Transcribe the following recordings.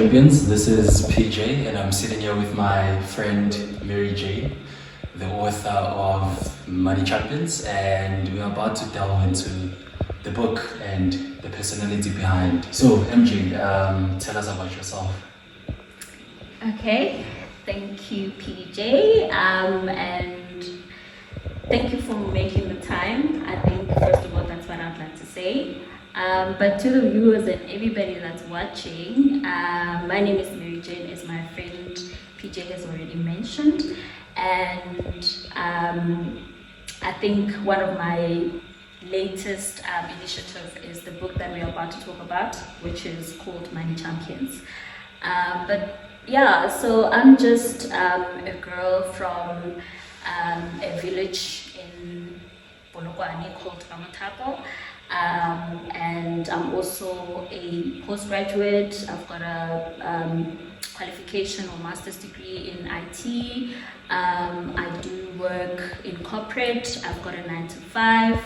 Champions. This is PJ, and I'm sitting here with my friend Mary J, the author of Money Champions, and we're about to delve into the book and the personality behind. So, MJ, tell us about yourself. Okay, thank you, PJ, and thank you for making the time. I think, first of all, that's what I'd like to say. But to the viewers and everybody that's watching, my name is Mary Jane, as my friend PJ has already mentioned. And I think one of my latest initiative is the book that we're about to talk about, which is called Money Champions. But yeah, so I'm just a girl from a village in Polokwane called Ramatapo. And I'm also a postgraduate. I've got a qualification or master's degree in IT. I do work in corporate. I've got a 9-to-5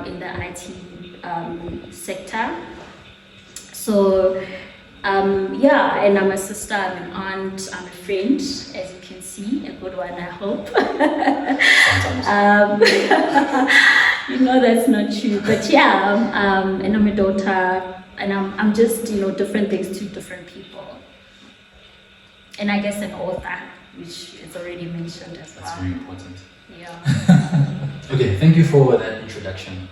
in the IT sector. So yeah, and I'm a sister, I'm an aunt, I'm a friend, as you can see, a good one, I hope. You know that's not true, but yeah, and I'm a daughter, and I'm just, you know, different things to different people. And I guess an author, which is already mentioned as well. That's very important. Yeah. Okay, thank you for that introduction,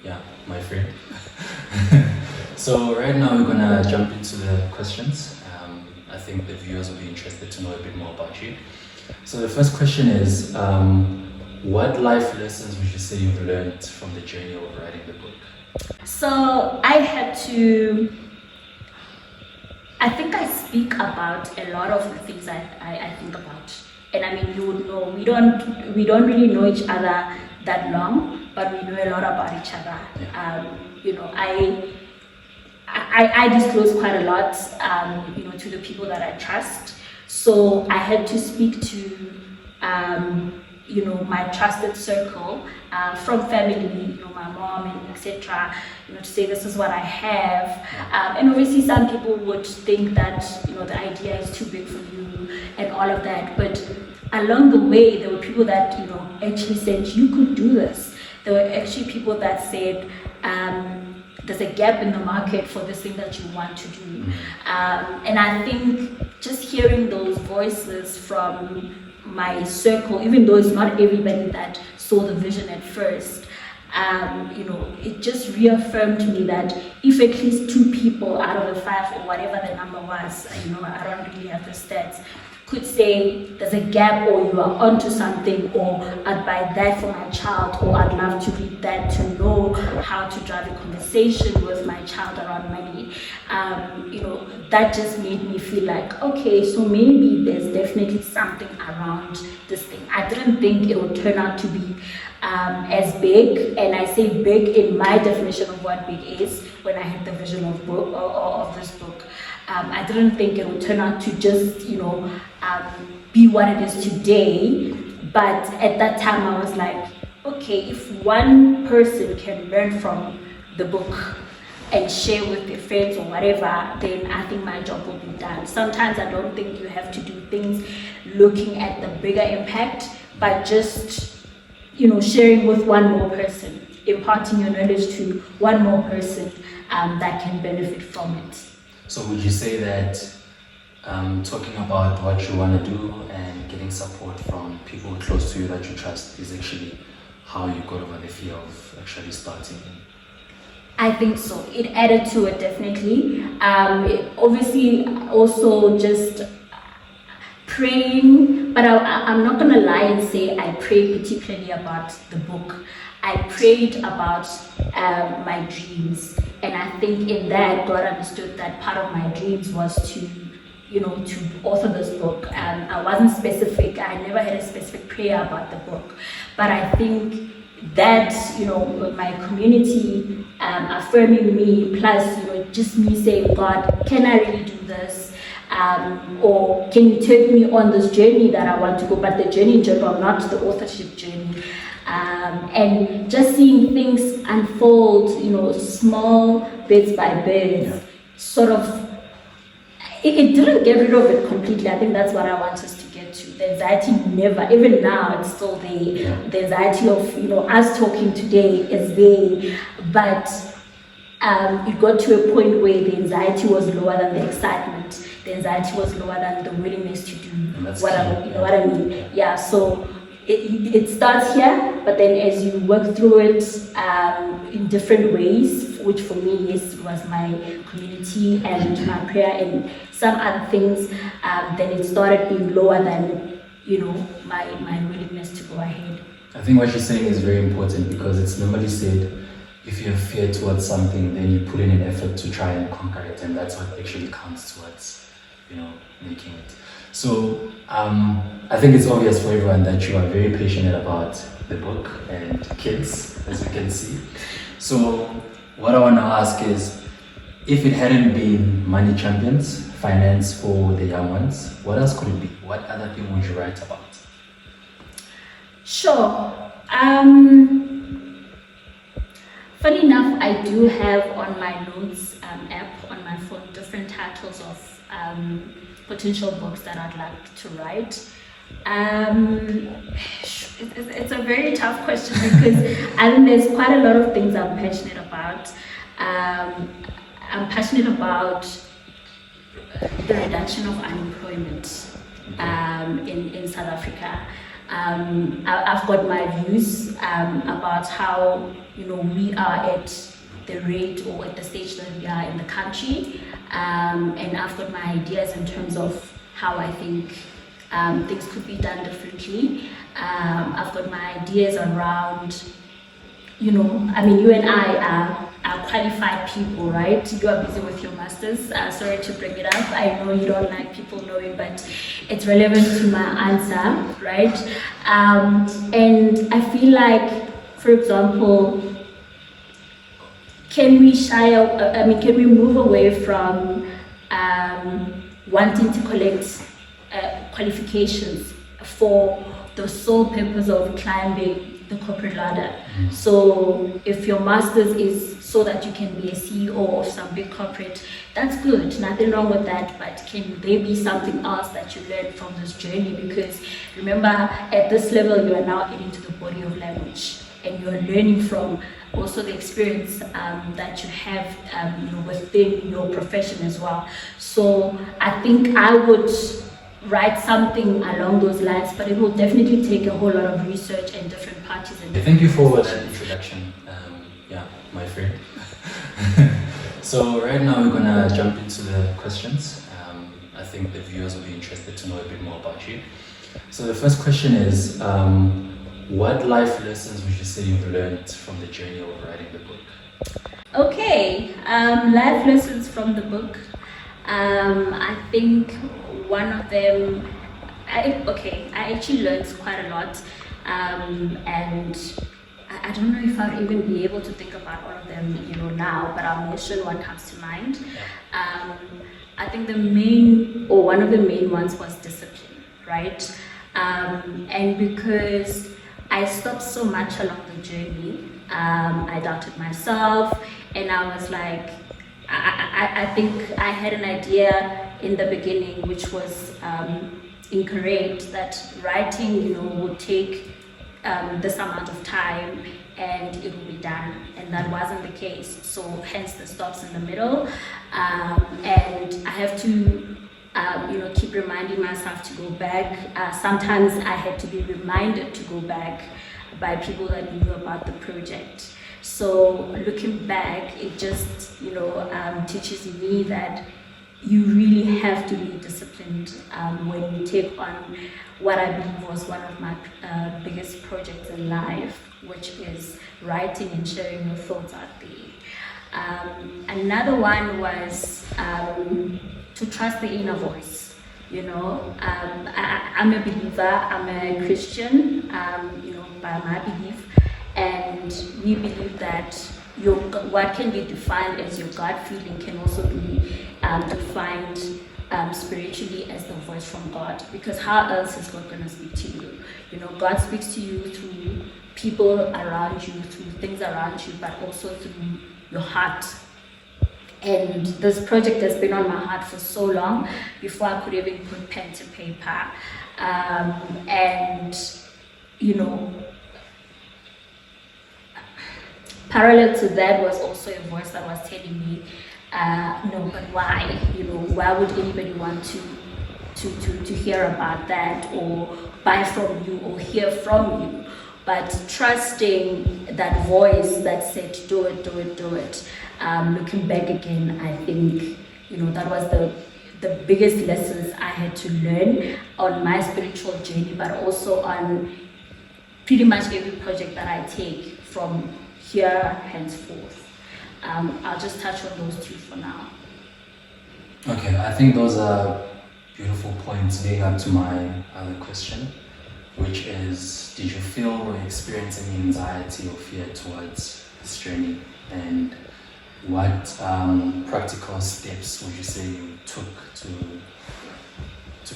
yeah, my friend. So right now we're gonna jump into the questions. I think the viewers will be interested to know a bit more about you. So the first question is, what life lessons would you say you've learned from the journey of writing the book? So I think I speak about a lot of the things I think about. And I mean, you would know, we don't really know each other that long, but we know a lot about each other. Yeah. You know, I disclose quite a lot, you know, to the people that I trust. So I had to speak to, you know, my trusted circle, from family, you know, my mom and etc. You know, to say this is what I have, and obviously some people would think that, you know, the idea is too big for you and all of that. But along the way, there were people that, you know, actually said you could do this. There were actually people that said, there's a gap in the market for this thing that you want to do. And I think just hearing those voices from my circle, even though it's not everybody that saw the vision at first, you know, it just reaffirmed to me that if at least 2 people out of the 5 or whatever the number was, you know, I don't really have the stats, could say there's a gap, or you are onto something, or I'd buy that for my child, or I'd love to read that to know how to drive a conversation with my child around money. You know, that just made me feel like, okay, so maybe there's definitely something around this thing. I didn't think it would turn out to be as big, and I say big in my definition of what big is when I had the vision of this book. I didn't think it would turn out to just, you know, be what it is today. But at that time I was like, okay, if one person can learn from the book and share with their friends or whatever, then I think my job will be done. Sometimes I don't think you have to do things looking at the bigger impact, but just, you know, sharing with one more person, imparting your knowledge to one more person that can benefit from it. So would you say that talking about what you want to do and getting support from people close to you that you trust is actually how you got over the fear of actually starting? I think so. It added to it, definitely. Obviously, also just praying, but I'm not going to lie and say I prayed particularly about the book. I prayed about my dreams, and I think in that God understood that part of my dreams was to, you know, to author this book. I wasn't specific. I never had a specific prayer about the book, but I think that, you know, with my community affirming me, plus, you know, just me saying, God, can I really do this? Or can you take me on this journey that I want to go, but the journey in general, not the authorship journey. And just seeing things unfold, you know, small bits by bits, sort of, it didn't get rid of it completely. I think that's what I want us to get to. The anxiety never, even now, it's still there. Yeah. The anxiety of, us talking today is there, but it got to a point where the anxiety was lower than the excitement. The anxiety was lower than the willingness to do what I mean. Yeah, so it starts here, but then as you work through it in different ways, which for me was my community and my prayer and some other things, then it started being lower than my willingness to go ahead. I think what you're saying is very important, because it's normally said if you have fear towards something, then you put in an effort to try and conquer it, and that's what actually counts towards making it. So I think it's obvious for everyone that you are very passionate about the book and kids, as we can see. So what I want to ask is, if it hadn't been Money Champions, finance for the young ones, what else could it be? What other thing would you write about? Sure. Funny enough, I do have on my notes app on my phone different titles of potential books that I'd like to write. It's a very tough question because I think there's quite a lot of things I'm passionate about. I'm passionate about the reduction of unemployment in South Africa. I've got my views about how we are at the rate or at the stage that we are in the country, and I've got my ideas in terms of how I think things could be done differently. I've got my ideas around, you and I are qualified people, right? You are busy with your masters. Sorry to bring it up. I know you don't like people knowing, but it's relevant to my answer, right? And I feel like, for example, can we move away from wanting to collect qualifications for the sole purpose of climbing the corporate ladder? So if your master's is so that you can be a CEO of some big corporate, that's good, nothing wrong with that, but can there be something else that you learn from this journey? Because remember, at this level, you are now getting to the body of language, and you're learning from also the experience that you have within your profession as well. So I think I would write something along those lines, but it will definitely take a whole lot of research and different parties. Thank you for that introduction, my friend. So right now we're gonna jump into the questions. I think the viewers will be interested to know a bit more about you. So the first question is, what life lessons would you say you've learned from the journey of writing the book? Okay, life lessons from the book. I think one of them, I actually learned quite a lot, and I don't know if I'll even be able to think about all of them, now, but I'll mention what comes to mind. I think one of the main ones was discipline, right? And because I stopped so much along the journey, I doubted myself, and I was like, I think I had an idea in the beginning which was incorrect, that writing would take this amount of time and it will be done, and that wasn't the case. So hence the stops in the middle, and I have to keep reminding myself to go back. Sometimes I had to be reminded to go back by people that knew about the project. So looking back, it just teaches me that you really have to be disciplined when you take on what I believe was one of my biggest projects in life, which is writing and sharing your thoughts out there. Another one was to trust the inner voice. I'm a believer, I'm a Christian, by my belief, and we believe that what can be defined as your gut feeling can also be defined spiritually as the voice from God, because how else is God going to speak to you? God speaks to you through people around you, through things around you, but also through your heart. And this project has been on my heart for so long before I could even put pen to paper. And, you know, parallel to that was also a voice that was telling me, no, but why? You know, why would anybody want to hear about that or buy from you or hear from you? But trusting that voice that said, do it, do it, do it. Looking back again, I think, you know, that was the biggest lessons I had to learn on my spiritual journey, but also on pretty much every project that I take from here henceforth. I'll just touch on those two for now. Okay, I think those are beautiful points leading up to my other question, which is, did you feel or experience any anxiety or fear towards this journey? And what practical steps would you say you took to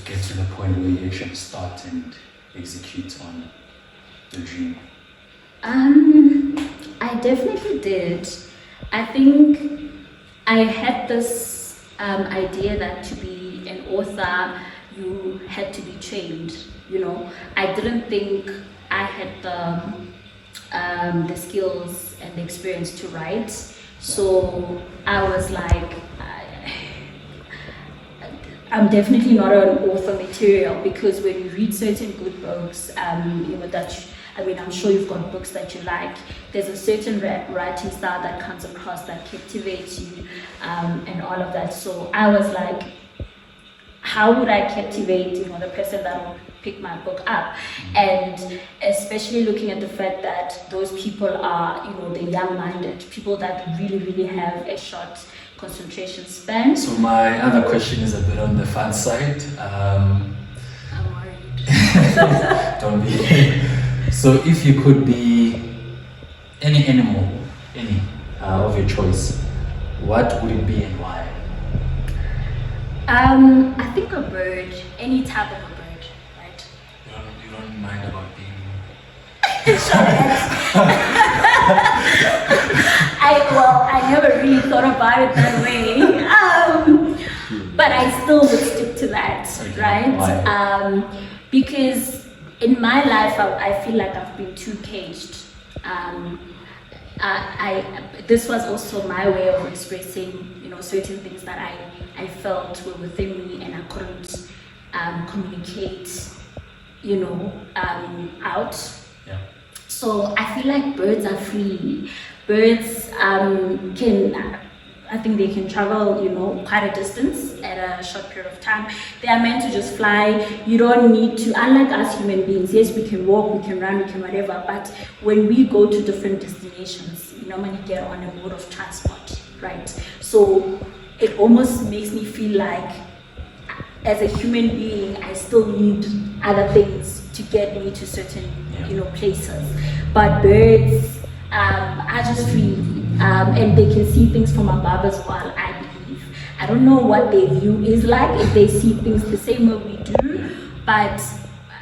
get to the point where you actually start and execute on the dream? I definitely did. I think I had this idea that to be an author, you had to be trained. You know, I didn't think I had the skills and the experience to write. So I was like, I'm definitely not an author material, because when you read certain good books, you know, I'm sure you've got books that you like. There's a certain writing style that comes across that captivates you, and all of that. So I was like, how would I captivate, you know, the person that will pick my book up? And especially looking at the fact that those people are, you know, they're young-minded, people that really, really have a short concentration span. So my other question is a bit on the fun side. I'm worried. Don't be. So if you could be any animal, any of your choice, what would it be and why? I think a bird, any type of a bird, right? You don't mind about being... I never really thought about it that way. But I still would stick to that, Okay. right? Why? Because in my life, I feel like I've been too caged. This was also my way of expressing, you know, certain things that I felt were within me and I couldn't communicate, you know, out. Yeah. So I feel like birds are free. Birds I think they can travel, you know, quite a distance at a short period of time. They are meant to just fly. You don't need to, unlike us human beings, yes, we can walk, we can run, we can whatever, but when we go to different destinations, we normally get on a mode of transport, right? So it almost makes me feel like, as a human being, I still need other things to get me to certain, you know, places. But birds are just free. And they can see things from above as well, I believe. I don't know what their view is like, if they see things the same way we do, but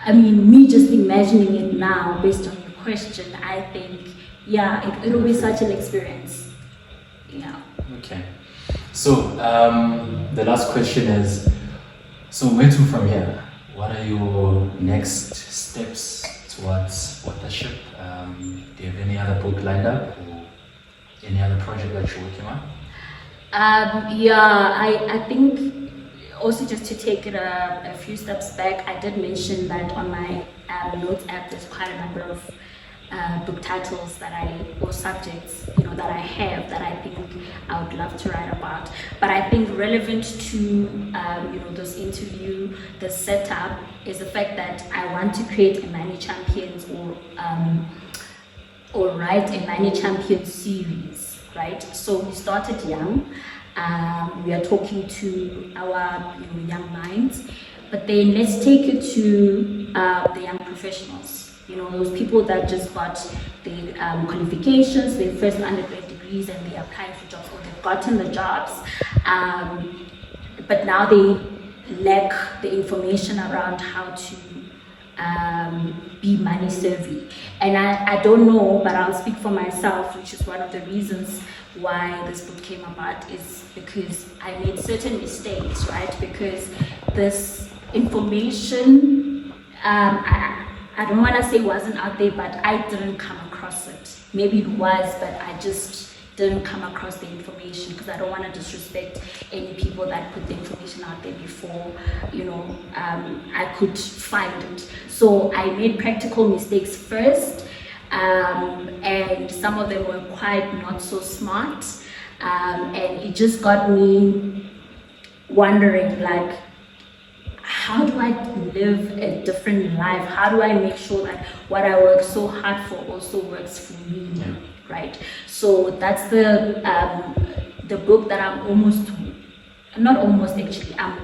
I mean, me just imagining it now, based on your question, I think, yeah, it'll be such an experience. Yeah. Okay. So, the last question is, so where to from here? What are your next steps towards authorship? Do you have any other book lined up? Any other project that you're working on? I think also, just to take it a few steps back, I did mention that on my notes app there's quite a number of book titles or subjects, you know, that I have that I think I would love to write about. But I think relevant to you know, this interview, the setup, is the fact that I want to create a Money Champions or write a Money Champions series, right? So we started young. We are talking to our, you know, young minds, but then let's take it to the young professionals. You know, those people that just got their qualifications, their first undergrad degrees, and they're applying for jobs, or they've gotten the jobs, but now they lack the information around how to be money savvy. And I don't know, but I'll speak for myself, which is one of the reasons why this book came about is because I made certain mistakes, right? Because this information, I don't want to say wasn't out there, but I didn't come across it. Maybe it was, but I just didn't come across the information because I don't want to disrespect any people that put the information out there before, I could find it. So I made practical mistakes first, and some of them were quite not so smart, and it just got me wondering, like, how do I live a different life? How do I make sure that what I work so hard for also works for me? Yeah. Right? So that's the book that I'm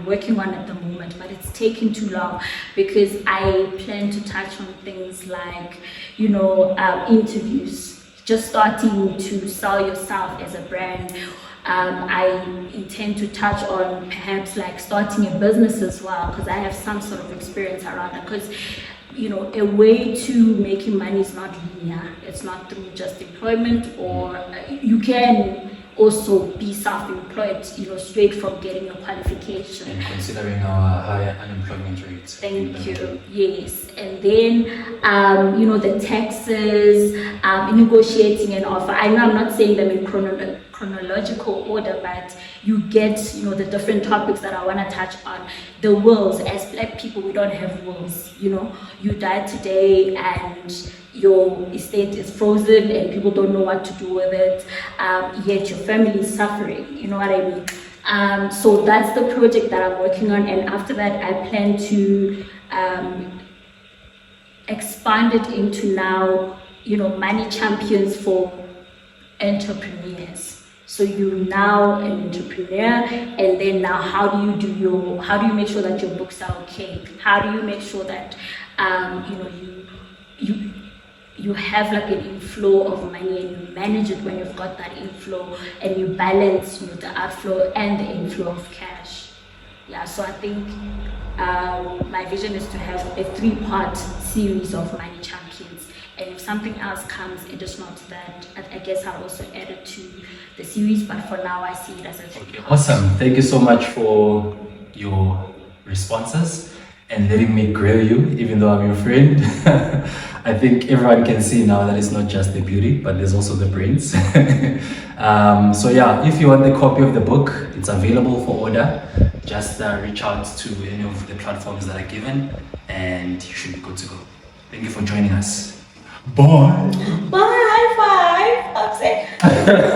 working on at the moment, but it's taking too long because I plan to touch on things like, interviews, just starting to sell yourself as a brand. I intend to touch on perhaps like starting a business as well, because I have some sort of experience around that. Because a way to making money is not linear. It's not through just employment, or you can also be self-employed, straight from getting your qualification. And considering our higher unemployment rates. Thank you. Yes. And then, the taxes, negotiating an offer. I know I'm not saying them in chronological order, but you get, the different topics that I want to touch on. The wills. As Black people, we don't have wills. You die today and your estate is frozen and people don't know what to do with it, yet your family is suffering. You know what I mean? So that's the project that I'm working on, and after that I plan to expand it into now, money champions for entrepreneurs. So you're now an entrepreneur, and then now how do you make sure that your books are okay? How do you make sure that you have like an inflow of money, and you manage it when you've got that inflow, and you balance the outflow and the inflow of cash. Yeah, so I think my vision is to have a 3-part series of money champions, and if something else comes additional to that, I guess I'll also add it to the series, but for now I see it as a 3-part. Okay, awesome. Thank you so much for your responses and letting me grill you, even though I'm your friend. I think everyone can see now that it's not just the beauty, but there's also the brains. So yeah, if you want the copy of the book, it's available for order. Just reach out to any of the platforms that are given, and you should be good to go. Thank you for joining us. Bye. Bye, high five. I'm saying.